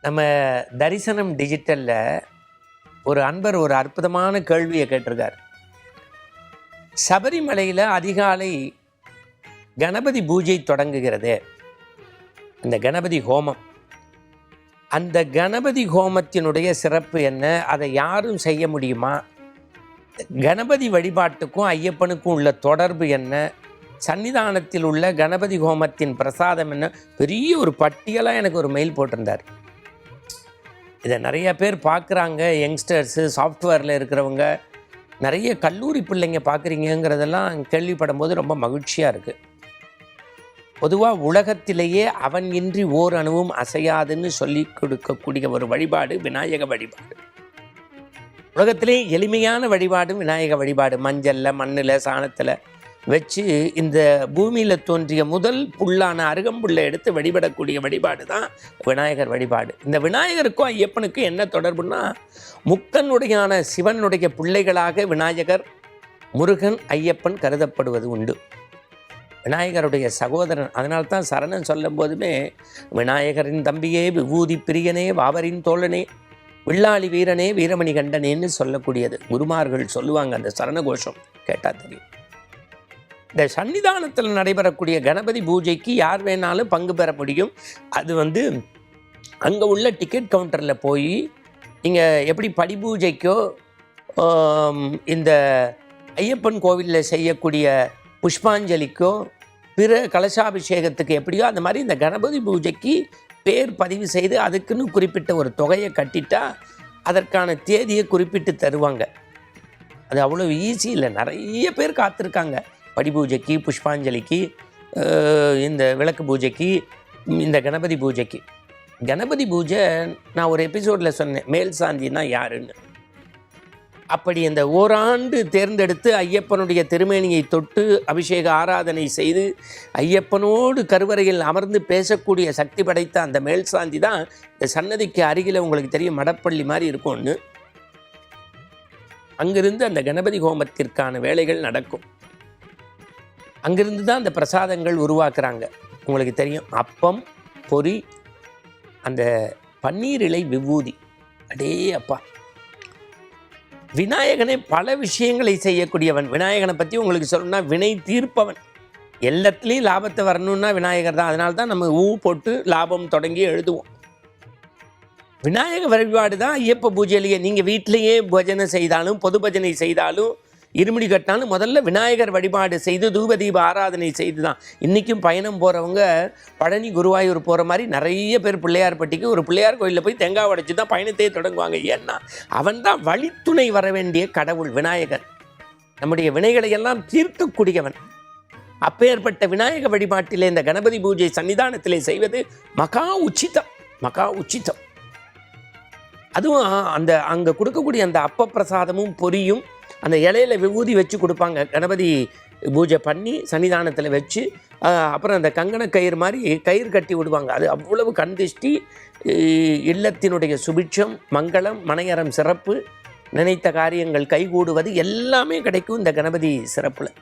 நம்ம தரிசனம் டிஜிட்டலில் ஒரு அன்பர் ஒரு அற்புதமான கேள்வியை கேட்டிருக்கார். சபரிமலையில் அதிகாலை கணபதி பூஜை தொடங்குகிறது, அந்த கணபதி ஹோமம், அந்த கணபதி ஹோமத்தினுடைய சிறப்பு என்ன? அதை யாரும் செய்ய முடியுமா? கணபதி வழிபாட்டுக்கும் ஐயப்பனுக்கும் உள்ள தொடர்பு என்ன? சன்னிதானத்தில் உள்ள கணபதி ஹோமத்தின் பிரசாதம் என்ன? பெரிய ஒரு பட்டியலாக எனக்கு ஒரு மெயில் போட்டிருந்தார். இதை நிறைய பேர் பார்க்குறாங்க, யங்ஸ்டர்ஸு, சாஃப்ட்வேரில் இருக்கிறவங்க, நிறைய கல்லூரி பிள்ளைங்க பார்க்குறீங்கிறதெல்லாம் கேள்விப்படும் போது ரொம்ப மகிழ்ச்சியாக இருக்குது. பொதுவாக உலகத்திலேயே அவன் இன்றி ஓர் அணுவும் அசையாதுன்னு சொல்லி கொடுக்கக்கூடிய ஒரு வழிபாடு விநாயக வழிபாடு. உலகத்திலே எளிமையான வழிபாடும் விநாயக வழிபாடு. மஞ்சளில், மண்ணில், சாணத்தில் வச்சு இந்த பூமியில் தோன்றிய முதல் புல்லான அருகம்புல்லை எடுத்து வழிபடக்கூடிய வழிபாடு தான் விநாயகர் வழிபாடு. இந்த விநாயகருக்கும் ஐயப்பனுக்கும் என்ன தொடர்புன்னா, முக்கனுடையான சிவனுடைய பிள்ளைகளாக விநாயகர், முருகன், ஐயப்பன் கருதப்படுவது உண்டு. விநாயகருடைய சகோதரன். அதனால்தான் சரணன் சொல்லும் போதுமே விநாயகரின் தம்பியே, விபூதி பிரியனே, வாவரின் தோழனே, வில்லாளி வீரனே, வீரமணி கண்டனேன்னு சொல்லக்கூடியது குருமார்கள் சொல்லுவாங்க. அந்த சரண கோஷம் கேட்டால் தெரியும். இந்த சன்னிதானத்தில் நடைபெறக்கூடிய கணபதி பூஜைக்கு யார் வேணாலும் பங்கு பெற முடியும். அது அங்கே உள்ள டிக்கெட் கவுண்டரில் போய் நீங்கள் எப்படி படி பூஜைக்கோ இந்த ஐயப்பன் கோவிலில் செய்யக்கூடிய புஷ்பாஞ்சலிக்கோ பிற கலசாபிஷேகத்துக்கு எப்படியோ அந்த மாதிரி இந்த கணபதி பூஜைக்கு பேர் பதிவு செய்து அதுக்குன்னு குறிப்பிட்ட ஒரு தொகையை கட்டிட்டா அதற்கான தேதியை குறிப்பிட்டு தருவாங்க. அது அவ்வளோ ஈஸி இல்லை. நிறைய பேர் காத்திருக்காங்க படி பூஜைக்கு, புஷ்பாஞ்சலிக்கு, இந்த விளக்கு பூஜைக்கு, இந்த கணபதி பூஜைக்கு. கணபதி பூஜை நான் ஒரு எபிசோடில் சொன்னேன், மேல் சாந்தின்னா யாருன்னு. அப்படி இந்த ஓராண்டு தேர்ந்தெடுத்து ஐயப்பனுடைய திருமேனியை தொட்டு அபிஷேக ஆராதனை செய்து ஐயப்பனோடு கருவறையில் அமர்ந்து பேசக்கூடிய சக்தி படைத்த அந்த மேல் சாந்தி தான் இந்த சன்னதிக்கு அருகில் உங்களுக்கு தெரியும் மடப்பள்ளி மாதிரி இருக்கும்னு. அங்கிருந்து அந்த கணபதி ஹோமத்திற்கான வேலைகள் நடக்கும். அங்கிருந்து தான் அந்த பிரசாதங்கள் உருவாக்குறாங்க. உங்களுக்கு தெரியும், அப்பம், பொரி, அந்த பன்னீர் இலை விபூதி. அடே அப்பா, விநாயகனே பல விஷயங்களை செய்யக்கூடியவன். விநாயகனை பற்றி உங்களுக்கு சொல்லணும்னா வினை தீர்ப்பவன். எல்லாத்துலேயும் லாபத்தை வரணும்னா விநாயகர் தான். அதனால தான் நம்ம ஊ போட்டு லாபம் தொடங்கி எழுதுவோம். விநாயக வழிபாடு தான் ஐயப்ப பூஜையிலேயே. நீங்கள் வீட்டிலையே பஜனை செய்தாலும், பொது பஜனை செய்தாலும், இருமுடி கட்டினாலும் முதல்ல விநாயகர் வழிபாடு செய்து தூபதீப ஆராதனை செய்து தான். இன்றைக்கும் பயணம் போகிறவங்க பழனி, குருவாயூர் போகிற மாதிரி நிறைய பேர் பிள்ளையார்பட்டிக்கு ஒரு பிள்ளையார் கோயிலில் போய் தேங்காய் உடைச்சி தான் பயணத்தையே தொடங்குவாங்க. ஏன்னா அவன் தான் வழித்துணை வர வேண்டிய கடவுள் விநாயகர். நம்முடைய வினைகளை எல்லாம் தீர்க்கக்கூடியவன். அப்பேற்பட்ட விநாயக வழிபாட்டிலே இந்த கணபதி பூஜை சன்னிதானத்திலே செய்வது மகா உச்சிதம், மகா உச்சிதம். அதுவும் அந்த அங்கே கொடுக்கக்கூடிய அந்த அப்ப பிரசாதமும் பொரியும் அந்த இலையில விபூதி வச்சு கொடுப்பாங்க. கணபதி பூஜை பண்ணி சன்னிதானத்தில் வச்சு அப்புறம் அந்த கங்கண கயிறு மாதிரி கயிறு கட்டி விடுவாங்க. அது அவ்வளவு கண்திஷ்டி, இல்லத்தினுடைய சுபிட்சம், மங்களம், மனையறம் சிறப்பு, நினைத்த காரியங்கள் கைகூடுவது எல்லாமே கிடைக்கும் இந்த கணபதி சிறப்பில்.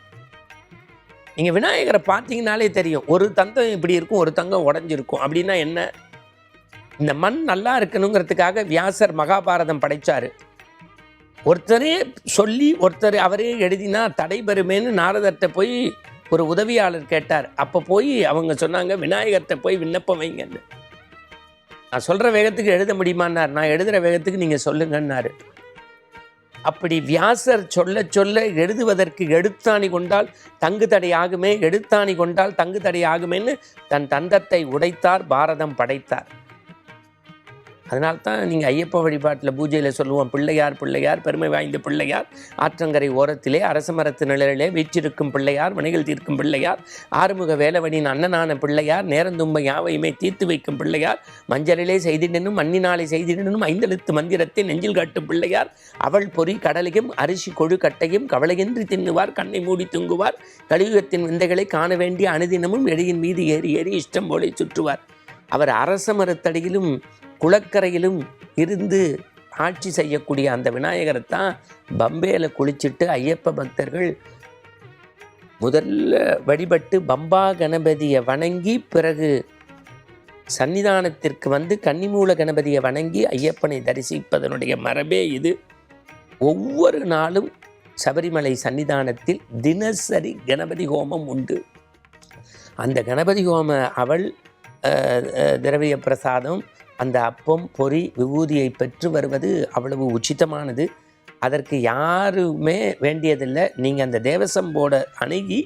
நீங்கள் விநாயகரை பார்த்தீங்கனாலே தெரியும், ஒரு தங்கம் இப்படி இருக்கும், ஒரு தங்கம் உடஞ்சிருக்கும். அப்படின்னா என்ன? இந்த மண் நல்லா இருக்கணுங்கிறதுக்காக வியாசர் மகாபாரதம் படைத்தார். ஒருத்தரே சொல்லி ஒருத்தர் அவரே எழுதினா தடைபெறுமேன்னு நாரதர்கிட்ட போய் ஒரு உதவியாளர் கேட்டார். அப்போ போய் அவங்க சொன்னாங்க, விநாயகர்கிட்ட போய் விண்ணப்பம் வைங்கன்னு. நான் சொல்கிற வேகத்துக்கு எழுத முடியுமான்னார். நான் எழுதுகிற வேகத்துக்கு நீங்கள் சொல்லுங்கன்னாரு. அப்படி வியாசர் சொல்ல சொல்ல எழுதுவதற்கு எழுத்தாணி கொண்டால் தங்கு தடை ஆகுமே, எழுத்தாணி கொண்டால் தங்கு தடை ஆகுமேன்னு தன் தந்தத்தை உடைத்தார், பாரதம் படைத்தார். அதனால்தான் நீங்கள் ஐயப்ப வழிபாட்டில் பூஜையில் சொல்லுவோம், பிள்ளையார் பிள்ளையார், பெருமை வாய்ந்த பிள்ளையார், ஆற்றங்கரை ஓரத்திலே அரச மரத்து நிழலிலே வீற்றிருக்கும் பிள்ளையார், வினைகள் தீர்க்கும் பிள்ளையார், ஆறுமுக வேலவனின் அண்ணனான பிள்ளையார், நேரந்தும்பை யாவையுமே தீர்த்து வைக்கும் பிள்ளையார், மஞ்சளிலே செய்திடனும் மண்ணினாலே செய்திடனும் ஐந்தெழுத்து மந்திரத்தை நெஞ்சில் காட்டும் பிள்ளையார், அவள் பொறி கடலையும் அரிசி கொழு கட்டையும் கவலையின்றி தின்னுவார், கண்ணை மூடி தூங்குவார், கலியுகத்தின் விந்தைகளை காண வேண்டிய அனுதினமும் எளியின் மீது ஏறி ஏறி இஷ்டம் போலே சுற்றுவார். அவர் அரச மரத்தடியிலும் குளக்கரையிலும் இருந்து ஆட்சி செய்யக்கூடிய அந்த விநாயகரை தான் பம்பையில் குளிச்சுட்டு ஐயப்ப பக்தர்கள் முதல்ல வழிபட்டு பம்பா கணபதியை வணங்கி பிறகு சன்னிதானத்திற்கு வந்து கன்னிமூல கணபதியை வணங்கி ஐயப்பனை தரிசிப்பதனுடைய மரபே இது. ஒவ்வொரு நாளும் சபரிமலை சன்னிதானத்தில் தினசரி கணபதி ஹோமம் உண்டு. அந்த கணபதி ஹோம அவள் திரவிய பிரசாதம், அந்த அப்பம் பொறி விபூதியை பெற்று வருவது அவ்வளவு உச்சிதமானது. அதற்கு யாருமே வேண்டியதில்லை. நீங்கள் அந்த தேவசம் போர்டை அணுகி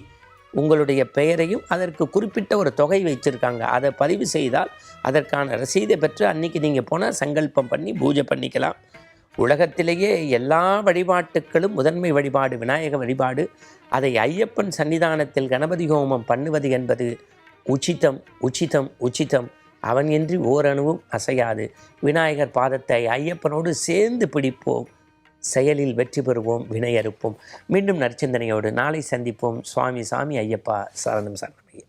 உங்களுடைய பெயரையும் அதற்கு குறிப்பிட்ட ஒரு தொகை வச்சுருக்காங்க, அதை பதிவு செய்தால் அதற்கான ரசீதை பெற்று அன்றைக்கி நீங்கள் போனால் சங்கல்பம் பண்ணி பூஜை பண்ணிக்கலாம். உலகத்திலேயே எல்லா வழிபாட்டுக்களும் முதன்மை வழிபாடு விநாயக வழிபாடு. அதை ஐயப்பன் சன்னிதானத்தில் கணபதி ஹோமம் பண்ணுவது என்பது உச்சிதம் உச்சிதம் உச்சிதம். அவன் இன்றி ஓரணுவும் அசையாது. விநாயகர் பாதத்தை ஐயப்பனோடு சேர்ந்து பிடிப்போம், செயலில் வெற்றி பெறுவோம், வினை அறுப்போம். மீண்டும் நற்சிந்தனையோடு நாளை சந்திப்போம். சுவாமி சாமி ஐயப்பா சரணம் சரணம் ஐயா.